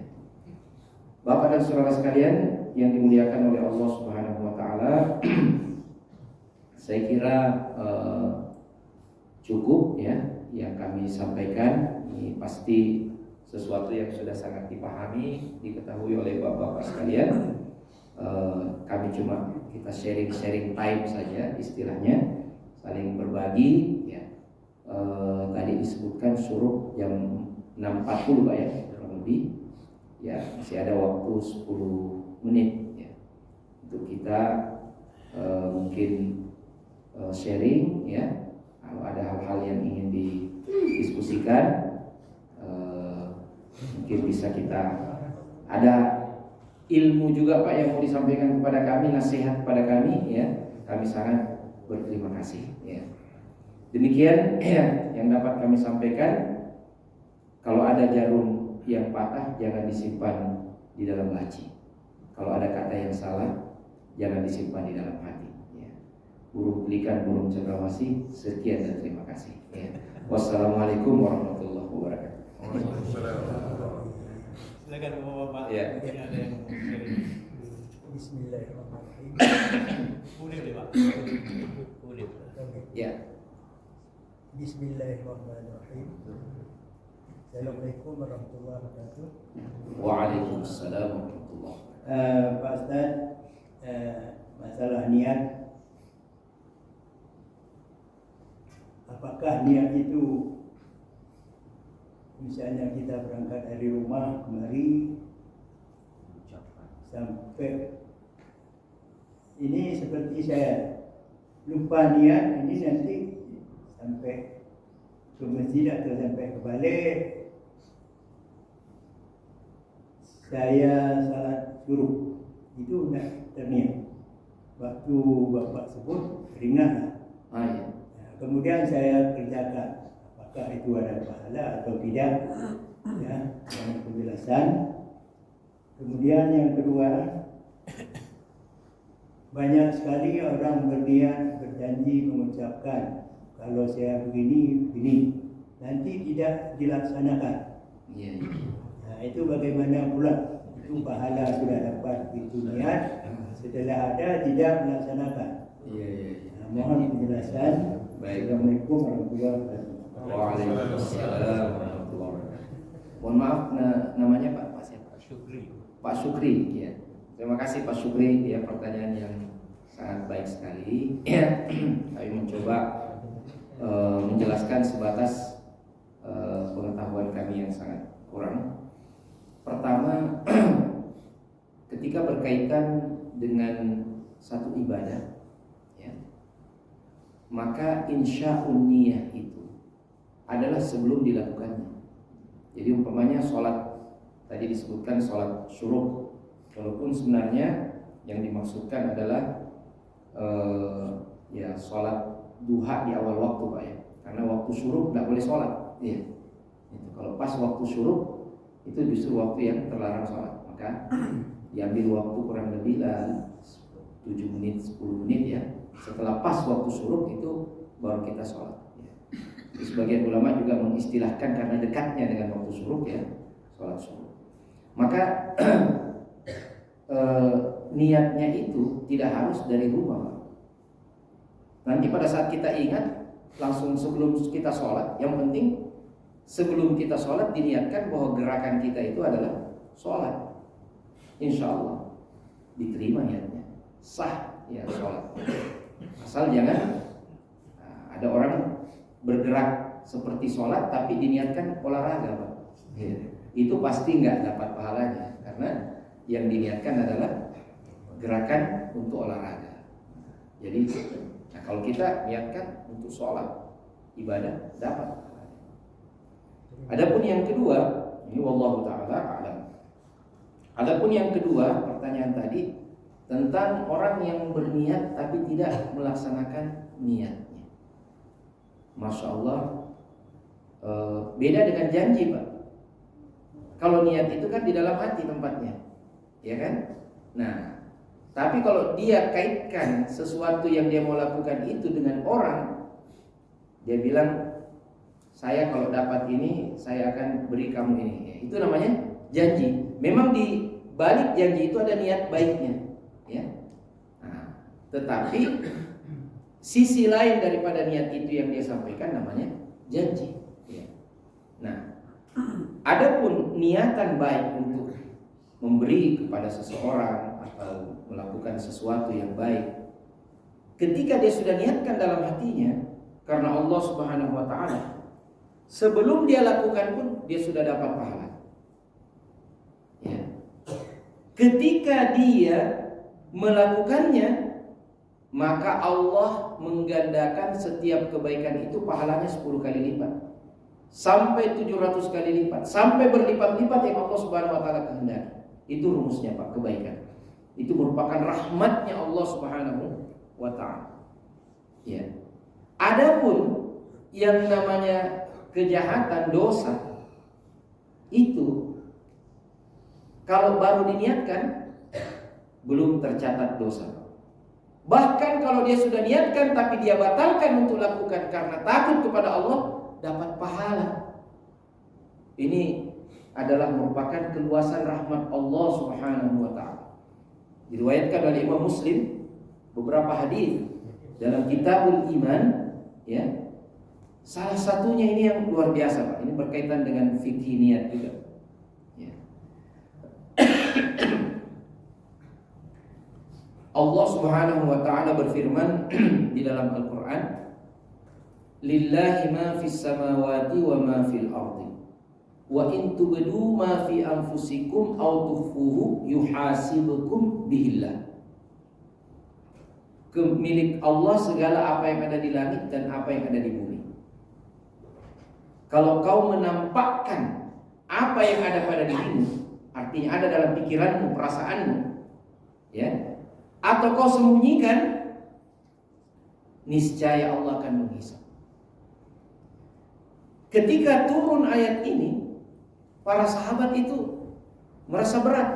Speaker 1: Bapak dan saudara sekalian yang dimuliakan oleh Allah Subhanahu wa taala, saya kira cukup, ya, yang kami sampaikan. Ini pasti sesuatu yang sudah sangat dipahami, diketahui oleh bapak-bapak sekalian. Kami cuma kita sharing time saja istilahnya, saling berbagi, ya. Tadi disebutkan suruh jam 6.40, Pak, ya, kurang lebih. Ya, masih ada waktu 10 menit, ya, untuk kita mungkin sharing, ya. Kalau ada hal-hal yang ingin didiskusikan, mungkin bisa kita, ada ilmu juga, Pak, yang mau disampaikan kepada kami, nasihat kepada kami, ya, kami sangat berterima kasih, ya. Demikian, ya, yang dapat kami sampaikan. Kalau ada jarum yang patah, jangan disimpan di dalam laci. Kalau ada kata yang salah, jangan disimpan di dalam hati, ya. Burung pelikan, burung cendrawasih. Sekian dan terima kasih, ya. Wassalamualaikum warahmatullahi wabarakatuh.
Speaker 2: Silakan Bapak-bapak.
Speaker 1: Ya.
Speaker 2: Mungkin ada yang
Speaker 3: Bismillahirrahmanirrahim.
Speaker 2: boleh deh, Pak. Boleh.
Speaker 1: Ya.
Speaker 3: Bismillahirrahmanirrahim. Assalamualaikum warahmatullahi wabarakatuh.
Speaker 1: Waalaikumsalam warahmatullahi wabarakatuh.
Speaker 3: Pak Ustaz, masalah niat, apakah niat itu misalnya kita berangkat dari rumah kemari sampai ini, seperti saya lupa niat ini, nanti sampai ke masjid atau sampai ke balik saya salat suruh, itu nak terniat. Waktu bapak sebut teringat.
Speaker 1: Ya.
Speaker 3: Kemudian saya kerjakan, apakah itu ada pahala atau tidak, ya, dengan penjelasan. Kemudian yang kedua, banyak sekali orang berniat, berjanji, mengucapkan kalau saya begini, begini. nanti tidak dilaksanakan.
Speaker 1: Iya.
Speaker 3: Nah, itu bagaimana pula? Itu pahala sudah dapat itu niat, setelah ada tidak melaksanakan.
Speaker 1: Iya.
Speaker 3: Nah, mohon penjelasan.
Speaker 1: Baik.
Speaker 3: Assalamualaikum warahmatullahi wabarakatuh.
Speaker 1: Waalaikumsalam warahmatullahi wabarakatuh. Mohon maaf, namanya Pak siapa?
Speaker 2: Syukri.
Speaker 1: Pak Syukri, ya. Terima kasih Pak Syukri, ya, pertanyaan yang sangat baik sekali. Ya, kami mencoba menjelaskan sebatas pengetahuan kami yang sangat kurang. Pertama, ketika berkaitan dengan satu ibadah, ya, maka insya'un niyah itu adalah sebelum dilakukannya. Jadi umpamanya sholat, tadi disebutkan sholat syuruk, walaupun sebenarnya yang dimaksudkan adalah ya sholat duha di awal waktu, Pak, ya. Karena waktu syuruk tidak boleh sholat, ya. Itu kalau pas waktu syuruk itu justru waktu yang terlarang sholat, maka diambil waktu kurang lebih 7 menit 10 menit, ya. Setelah pas waktu syuruk itu baru kita sholat, ya. Sebagian ulama juga mengistilahkan karena dekatnya dengan waktu syuruk, ya, sholat syuruk. Maka niatnya itu tidak harus dari rumah, Pak. Nanti pada saat kita ingat langsung sebelum kita sholat, yang penting sebelum kita sholat diniatkan bahwa gerakan kita itu adalah sholat. Insya Allah diterima niatnya, sah, ya, sholat. Asal jangan ada orang bergerak seperti sholat tapi diniatkan olahraga, Pak. Ya, itu pasti nggak dapat pahalanya, karena yang diniatkan adalah gerakan untuk olahraga. Jadi, nah, kalau kita niatkan untuk sholat, ibadah, dapat. Adapun yang kedua, ini wallahu ta'ala a'lam. Adapun yang kedua, pertanyaan tadi tentang orang yang berniat tapi tidak melaksanakan niatnya. Masya Allah, beda dengan janji, Pak. Kalau niat itu kan di dalam hati tempatnya, ya kan? Nah, tapi kalau dia kaitkan sesuatu yang dia mau lakukan itu dengan orang, dia bilang, saya kalau dapat ini, saya akan beri kamu ini, ya, itu namanya janji. Memang di balik janji itu ada niat baiknya, ya. Nah, tetapi sisi lain daripada niat itu yang dia sampaikan namanya janji, ya. Nah, adapun niatan baik untuk memberi kepada seseorang atau melakukan sesuatu yang baik, ketika dia sudah niatkan dalam hatinya karena Allah Subhanahu wa ta'ala, sebelum dia lakukan pun dia sudah dapat pahala, ya. Ketika dia melakukannya, maka Allah menggandakan setiap kebaikan itu pahalanya 10 kali lipat, sampai 700 kali lipat, sampai berlipat-lipat yang Allah Subhanahu wa ta'ala kehendaki. Itu rumusnya, Pak, kebaikan. Itu merupakan rahmatnya Allah Subhanahu wa ta'ala, ya. Adapun yang namanya kejahatan, dosa, itu kalau baru diniatkan belum tercatat dosa. Bahkan kalau dia sudah niatkan tapi dia batalkan untuk lakukan karena takut kepada Allah, dapat pahala. Ini adalah merupakan keluasan rahmat Allah Subhanahu wa ta'ala. Diriwayatkan oleh Imam Muslim beberapa hadis dalam Kitabul Iman, ya. Salah satunya ini yang luar biasa, Pak. Ini berkaitan dengan fikih niat juga, ya. Allah Subhanahu wa ta'ala berfirman di dalam Al-Qur'an, lillahi ma fis samawati wa ma fil ardi wa in tubdu ma fi anfusikum aw tukhfuhu yuhasibukum bihillah. Milik Allah segala apa yang ada di langit dan apa yang ada di bumi. Kalau kau menampakkan apa yang ada pada dirimu, artinya ada dalam pikiranmu, perasaanmu, ya, atau kau sembunyikan, niscaya Allah akan menghisap. Ketika turun ayat ini, para sahabat itu merasa berat.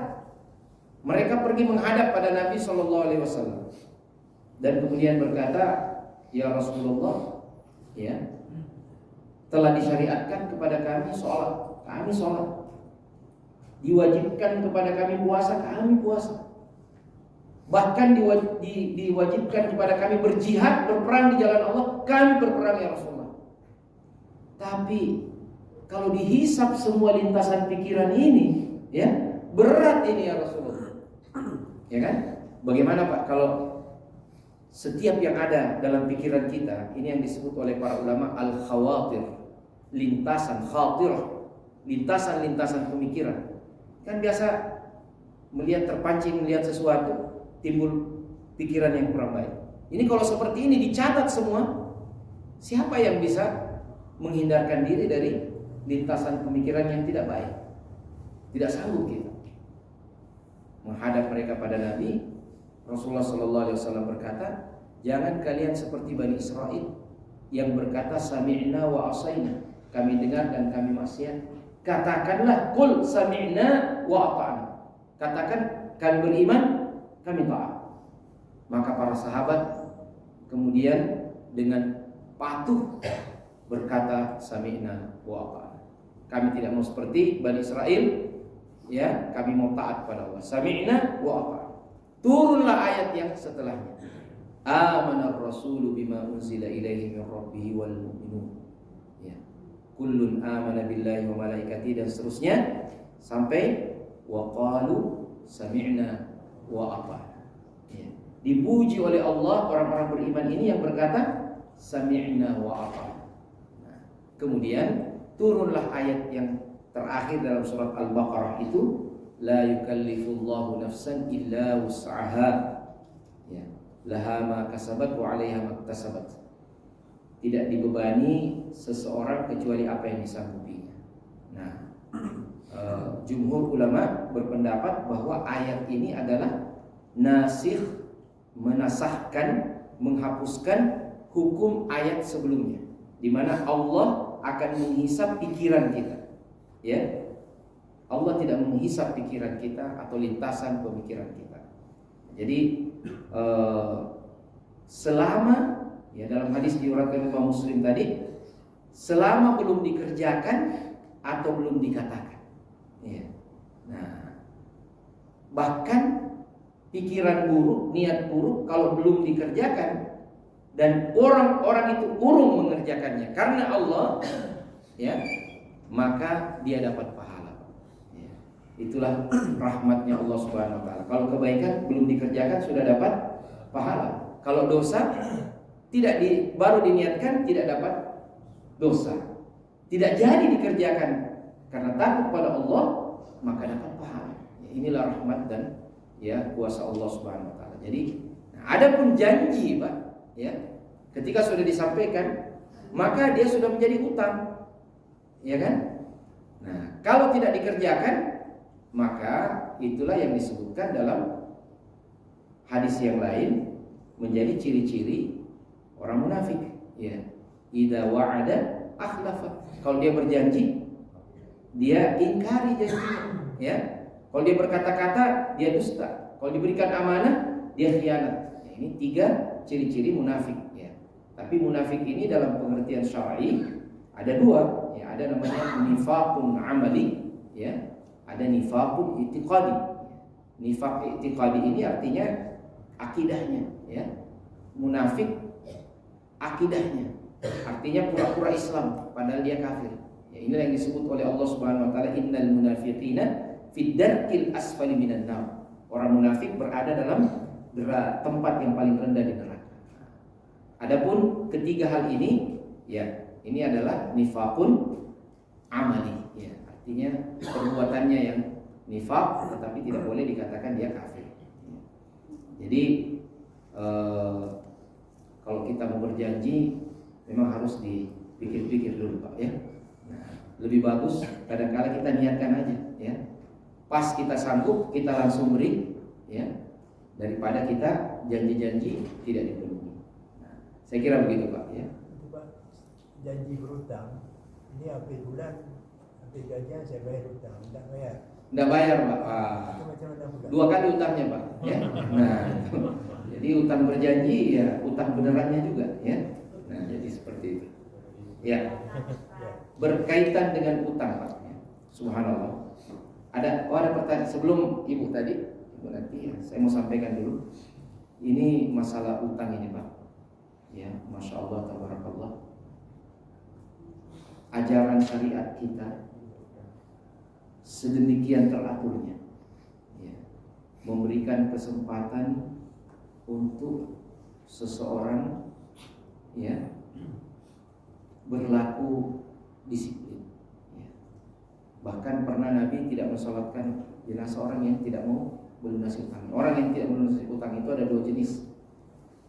Speaker 1: Mereka pergi menghadap pada Nabi SAW dan kemudian berkata, ya Rasulullah, ya, telah disyariatkan kepada kami sholat, kami sholat. Diwajibkan kepada kami puasa, kami puasa. Bahkan diwajibkan kepada kami berjihad, berperang di jalan Allah, kami berperang ya Rasulullah. Tapi kalau dihisap semua lintasan pikiran ini, ya berat ini ya Rasulullah. Ya kan? Bagaimana Pak kalau setiap yang ada dalam pikiran kita, ini yang disebut oleh para ulama al-khawatir, lintasan khatirah, lintasan-lintasan pemikiran. Kan biasa terpancing melihat sesuatu, timbul pikiran yang kurang baik. Ini kalau seperti ini dicatat semua, siapa yang bisa menghindarkan diri dari lintasan pemikiran yang tidak baik? Tidak sanggup kita menghadap mereka pada Nabi. Rasulullah SAW berkata, jangan kalian seperti Bani Israel yang berkata sami'na wa asaina, kami dengar dan kami maksiat. Katakanlah qul sami'na wa ata'na, katakan kami beriman, kami taat. Maka para sahabat kemudian dengan patuh berkata sami'na wa ata'na, kami tidak mau seperti Bani Israel, ya, kami mau taat pada Allah. Sami'na wa ata'na. Turunlah ayat yang setelahnya. Amanar rasulu bima unzila ilaihi min rabbih wal mu'minun. Ya. Kullun amana billahi wa malaikatihi, dan seterusnya sampai wa qalu sami'na wa ata'na. Ya. Dipuji oleh Allah orang-orang beriman ini yang berkata sami'na wa ata'na. Nah, kemudian turunlah ayat yang terakhir dalam surat Al-Baqarah itu, la yukallifullahu nafsan illa wus'aha, ya, laha ma kasabat wa 'alaiha ma iktasabat. Tidak dibebani seseorang kecuali apa yang disanggupinya. Nah, jumhur ulama berpendapat bahwa ayat ini adalah nasikh, menasahkan, menghapuskan hukum ayat sebelumnya, di mana Allah akan menghisap pikiran kita. Ya, Allah tidak menghisap pikiran kita atau lintasan pemikiran kita. Jadi selama, ya, dalam hadis diriwayatkan Imam Muslim tadi, selama belum dikerjakan atau belum dikatakan, ya. Nah, bahkan pikiran buruk, niat buruk kalau belum dikerjakan dan orang-orang itu urung mengerjakannya karena Allah, ya, maka dia dapat pahala. Itulah rahmatnya Allah Subhanahu wa taala. Kalau kebaikan belum dikerjakan sudah dapat pahala. Kalau dosa baru diniatkan tidak dapat dosa. Tidak jadi dikerjakan karena takut pada Allah, maka dapat pahala. Inilah rahmat dan, ya, kuasa Allah Subhanahu wa taala. Jadi, adapun janji, Pak, ya, ketika sudah disampaikan, maka dia sudah menjadi utang. Ya kan? Nah, kalau tidak dikerjakan, maka itulah yang disebutkan dalam hadis yang lain menjadi ciri-ciri orang munafik. Ya, idza wa'ada akhlafa. Kalau dia berjanji, dia ingkari janjinya. Ya, kalau dia berkata-kata, dia dusta. Kalau diberikan amanah, dia khianat. Ya, ini 3 ciri-ciri munafik. Ya, tapi munafik ini dalam pengertian syar'i ada 2. Ya, ada namanya nifaqun amali. Ya. Ada nifaqun i'tiqadi. Nifaq i'tiqadi ini artinya akidahnya, ya. Munafik akidahnya, artinya pura-pura Islam padahal dia kafir. Ya, inilah yang disebut oleh Allah Subhanahu wa taala, innal munafiqina fid darkil asfali minan nar. Orang munafik berada dalam tempat yang paling rendah di neraka. Adapun ketiga hal ini, ya, ini adalah nifaqun amali, ya. Artinya perbuatannya yang nifaq, tetapi tidak boleh dikatakan dia kafir. Jadi kalau kita mau berjanji memang harus dipikir-pikir dulu, Pak, ya. Nah, lebih bagus kadang-kala kita niatkan aja, ya. Pas kita sanggup kita langsung beri, ya, daripada kita janji-janji tidak dipenuhi. Nah, saya kira begitu, Pak, ya.
Speaker 3: Pak, janji berutang ini akhir bulan, sampai gajian saya bayar utang, tidak bayar.
Speaker 1: Tidak bayar, Pak.
Speaker 3: Itu macam mana bukan?
Speaker 1: 2 kali utangnya, Pak. Ya. Nah, itu. Jadi utang berjanji, ya, utang benerannya juga, ya. Nah, jadi seperti itu. Ya.
Speaker 3: Ya.
Speaker 1: berkaitan dengan utang, Pak. Subhanallah. Ada pertanyaan sebelum Ibu tadi, Ibu nanti ya, saya mau sampaikan dulu. Ini masalah utang ini, Pak. Ya, Masya Allah, tabarakallah. Ajaran syariat kita sedemikian teraturnya, ya, memberikan kesempatan untuk seseorang, ya, berlaku disiplin. Ya. Bahkan pernah Nabi tidak mensolatkan jenazah orang yang tidak mau melunasi utang. Orang yang tidak melunasi utang itu ada dua jenis.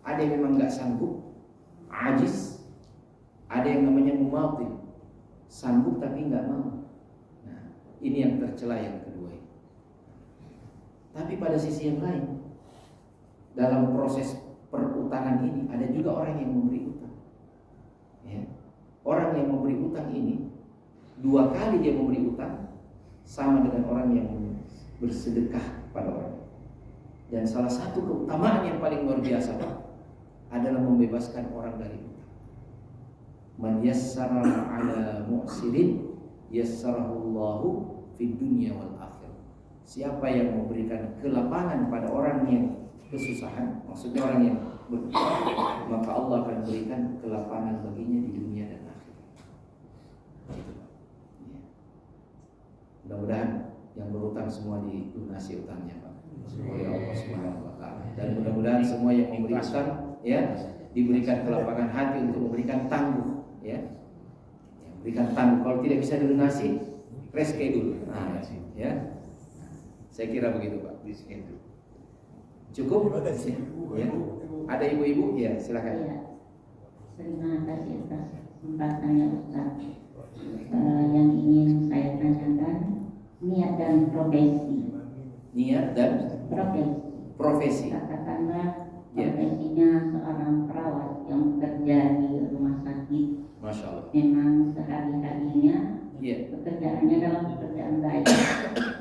Speaker 1: Ada yang memang nggak sanggup, ajiz. Ada yang namanya mumatil, sanggup tapi nggak mau. Nah, ini yang tercela yang kedua. Tapi pada sisi yang lain, dalam proses perutangan ini ada juga orang yang memberi utang. Ya. Orang yang memberi utang ini 2 kali dia memberi utang sama dengan orang yang bersedekah pada orang. Dan salah satu keutamaan yang paling luar biasa, Pak, adalah membebaskan orang dari utang. Man yassara 'ala mu'sirin yassarahullahu fid dunya wal akhirah. Siapa yang memberikan kelapangan pada orang yang kesusahan, maksudnya orang yang berutang, maka Allah akan berikan kelapangan baginya di dunia dan akhirat. Gitu. Ya. Mudah-mudahan yang berutang semua dilunasi utangnya, Pak, oleh Allah Subhanahu wa taala. Dan mudah-mudahan semua yang memberi utang, ya, diberikan kelapangan hati untuk memberikan tangguh, ya. Berikan tangguh. Kalau tidak bisa dilunasi, reschedule. Nah, ya. Saya kira begitu, Pak. Reschedule. Cukup? Ya. Ada ibu-ibu? Ya, silakan.
Speaker 4: Ya. Terima kasih atas kesempatannya, Ustaz. Yang ingin saya tanyakan, niat dan profesi.
Speaker 1: Niat dan profesi.
Speaker 4: Katakanlah
Speaker 1: Ya.
Speaker 4: profesinya seorang perawat yang bekerja di rumah sakit.
Speaker 1: Masya Allah.
Speaker 4: Memang sehari-harinya
Speaker 1: Ya.
Speaker 4: pekerjaannya dalam pekerjaan baik,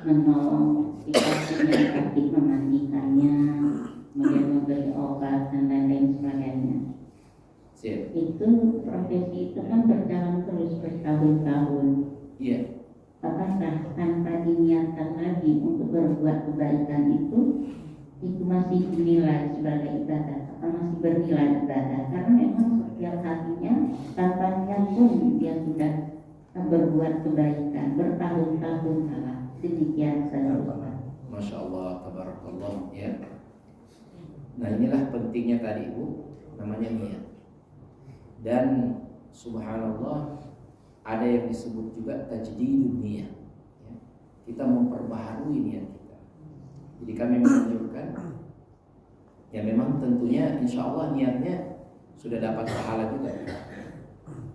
Speaker 4: menolong si pasien yang sakit, memandikannya, kemudian memberi obat dan lain-lain sebagainya.
Speaker 1: Siap.
Speaker 4: Itu profesi itu kan berjalan terus bertahun-tahun.
Speaker 1: Iya.
Speaker 4: Apakah tanpa diniatkan lagi untuk berbuat kebaikan itu masih dinilai sebagai ibadah atau masih bernilai ibadah? Karena memang setiap harinya tanpa niat pun dia sudah berbuat kebaikan bertahun-tahun malah. Demikian saja.
Speaker 1: Masya Allah, tabarakallah, ya. Nah, inilah pentingnya tadi, Ibu, namanya niat. Dan subhanallah, ada yang disebut juga tajdidun niyah, ya. Kita memperbaharui niat kita. Jadi kami menunjukkan, ya memang tentunya insya Allah niatnya sudah dapat pahala juga.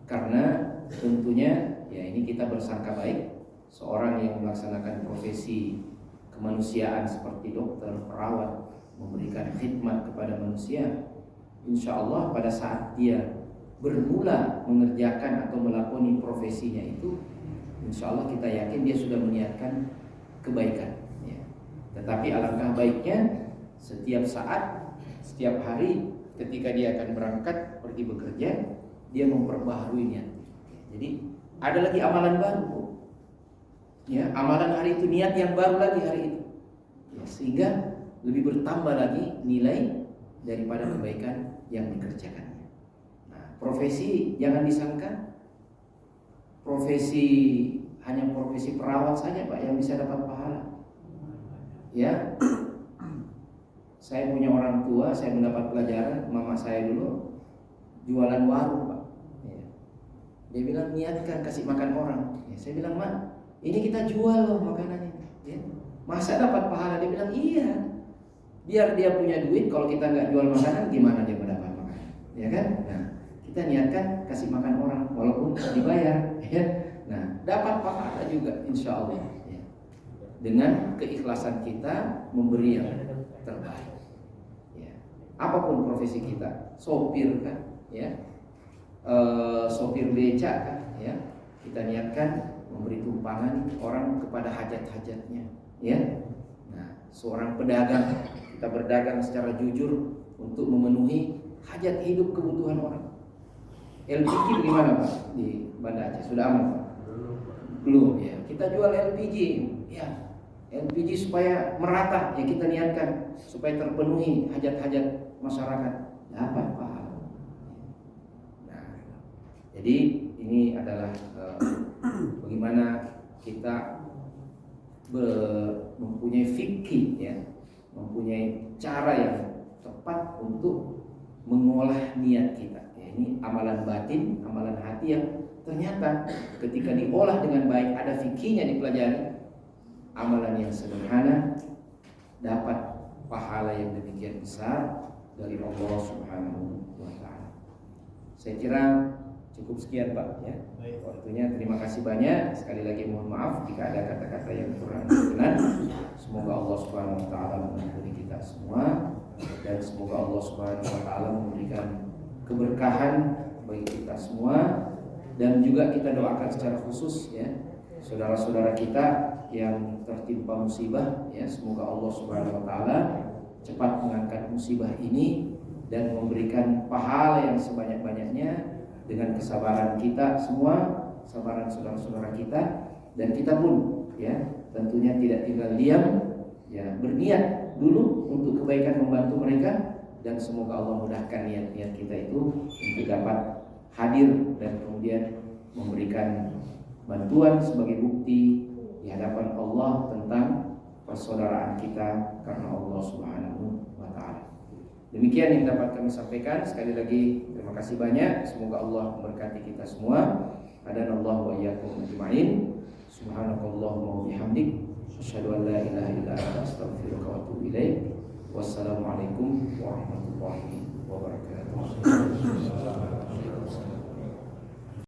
Speaker 1: Karena tentunya ya ini kita bersangka baik, seorang yang melaksanakan profesi kemanusiaan seperti dokter, perawat, memberikan khidmat kepada manusia, insya Allah pada saat dia bermula mengerjakan atau melakoni profesinya itu, insya Allah kita yakin dia sudah meniatkan kebaikan, ya. Tetapi alangkah baiknya setiap saat, setiap hari ketika dia akan berangkat pergi bekerja, dia memperbaharui niat. Jadi ada lagi amalan baru, ya, amalan hari itu, niat yang baru lagi hari itu, ya, sehingga lebih bertambah lagi nilai daripada kebaikan yang dikerjakannya. Nah, profesi jangan disangka profesi hanya profesi perawat saja, Pak, yang bisa dapat pahala. Ya, saya punya orang tua, saya mendapat pelajaran, mama saya dulu jualan warung, Pak. Ya. Dia bilang niatkan kasih makan orang. Ya, saya bilang, "Mak, ini kita jual loh makanannya. Ya. Masa dapat pahala?" Dia bilang, "Iya. Biar dia punya duit, kalau kita nggak jual makanan, gimana dia mendapat makanan?" Ya kan? Nah, kita niatkan kasih makan orang, walaupun dibayar. Ya. Nah, dapat pahala juga, insya Allah. Ya. Dengan keikhlasan kita memberi yang terbaik. Ya. Apapun profesi kita, sopir kan, ya, sopir beca kan, ya, kita niatkan memberi tumpangan orang kepada hajat-hajatnya, ya. Nah, seorang pedagang, kita berdagang secara jujur untuk memenuhi hajat hidup kebutuhan orang. LPG bagaimana, Pak, di Banda Aceh? Sudah aman, Pak? Belum ya. Kita jual LPG ya. LPG supaya merata ya, kita niatkan supaya terpenuhi hajat-hajat masyarakat, dapat pahala. Nah, jadi ini adalah bagaimana kita mempunyai fikih ya, mempunyai cara yang tepat untuk mengolah niat kita. Ya, ini amalan batin, amalan hati yang ternyata ketika diolah dengan baik, ada fikihnya dipelajari, amalan yang sederhana dapat pahala yang demikian besar dari Allah Subhanahu wa taala. Saya kira cukup sekian Pak ya.
Speaker 2: Baik.
Speaker 1: Waktunya terima kasih banyak. Sekali lagi mohon maaf jika ada kata-kata yang kurang berkenan. Semoga Allah Subhanahu wa taala mengampuni kita semua dan semoga Allah Subhanahu wa taala memberikan keberkahan bagi kita semua, dan juga kita doakan secara khusus ya saudara-saudara kita yang tertimpa musibah ya, semoga Allah Subhanahu wa taala cepat mengangkat musibah ini dan memberikan pahala yang sebanyak-banyaknya dengan kesabaran kita semua, kesabaran saudara-saudara kita, dan kita pun ya tentunya tidak tinggal diam ya, berniat dulu untuk kebaikan membantu mereka, dan semoga Allah mudahkan niat-niat kita itu untuk dapat hadir dan kemudian memberikan bantuan sebagai bukti di hadapan Allah tentang persaudaraan kita karena Allah Subhanahu wa taala. Demikian yang dapat kami sampaikan. Sekali lagi terima kasih banyak. Semoga Allah memberkati kita semua. Hadanallahu wa iyyakum ajma'in. Subhanakallahumma wa bihamdik, asyhadu an la ilaha illa anta, astaghfiruka wa atubu ilaik. Wassalamualaikum warahmatullahi wabarakatuh.